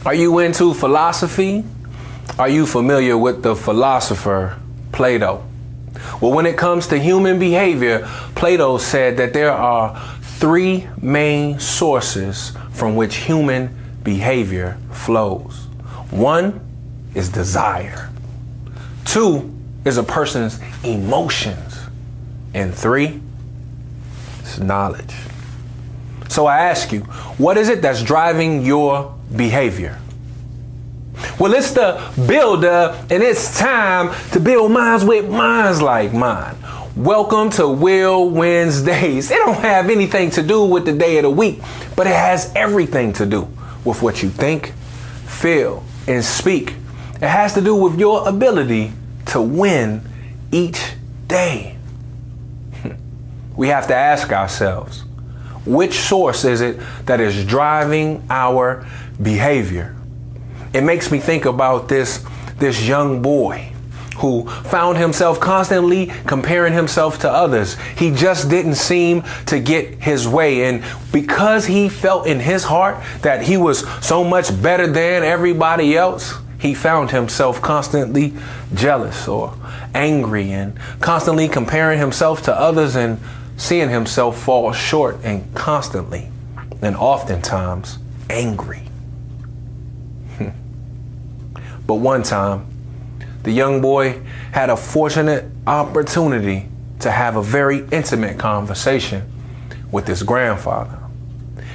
Are you into philosophy? Are you familiar with the philosopher Plato? Well, when it comes to human behavior, Plato said that there are three main sources from which human behavior flows. One is desire. Two is a person's emotions. And three is knowledge. So I ask you, what is it that's driving your behavior? Well, it's the builder, and it's time to build minds with minds like mine. Welcome to W.I.L.L Wednesdays. It don't have anything to do with the day of the week, but it has everything to do with what you think, feel, and speak. It has to do with your ability to win each day. We have to ask ourselves, which source is it that is driving our behavior? It makes me think about this young boy who found himself constantly comparing himself to others. He just didn't seem to get his way. And because he felt in his heart that he was so much better than everybody else, he found himself constantly jealous or angry and constantly comparing himself to others and seeing himself fall short and constantly and oftentimes angry. But one time, the young boy had a fortunate opportunity to have a very intimate conversation with his grandfather.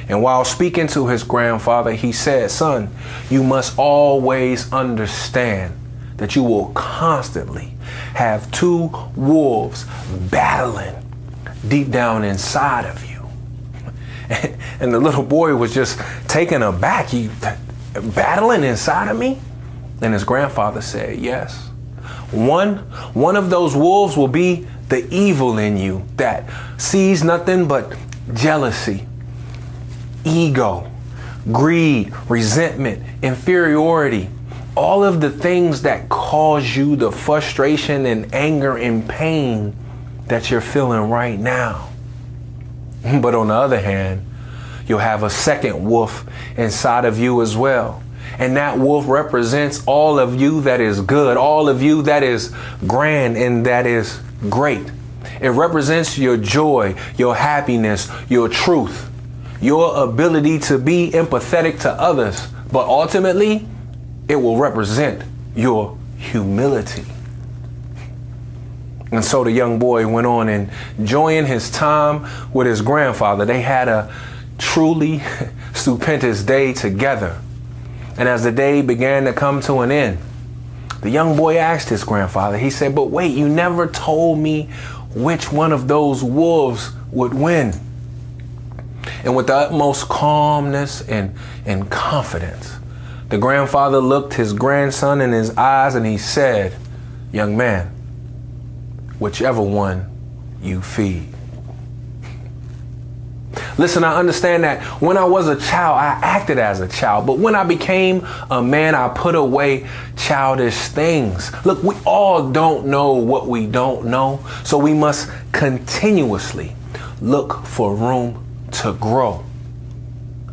And while speaking to his grandfather, he said, "Son, you must always understand that you will constantly have two wolves battling deep down inside of you." And the little boy was just taken aback. "You battling inside of me?" And his grandfather said, "Yes. One of those wolves will be the evil in you that sees nothing but jealousy, ego, greed, resentment, inferiority, all of the things that cause you the frustration and anger and pain that you're feeling right now. But on the other hand, you'll have a second wolf inside of you as well. And that wolf represents all of you that is good, all of you that is grand and that is great. It represents your joy, your happiness, your truth, your ability to be empathetic to others. But ultimately, it will represent your humility." And so the young boy went on and enjoying his time with his grandfather. They had a truly stupendous day together. And as the day began to come to an end, the young boy asked his grandfather, he said, "But wait, you never told me which one of those wolves would win." And with the utmost calmness and confidence, the grandfather looked his grandson in his eyes and he said, "Young man, whichever one you feed." Listen, I understand that when I was a child, I acted as a child. But when I became a man, I put away childish things. Look, we all don't know what we don't know. So we must continuously look for room to grow.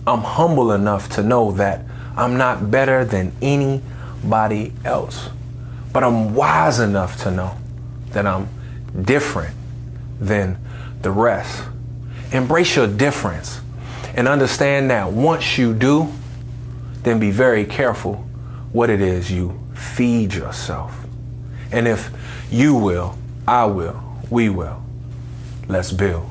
I'm humble enough to know that I'm not better than anybody else. But I'm wise enough to know that I'm different than the rest. Embrace your difference and understand that once you do, then be very careful what it is you feed yourself. And if you will, I will, we will, let's build.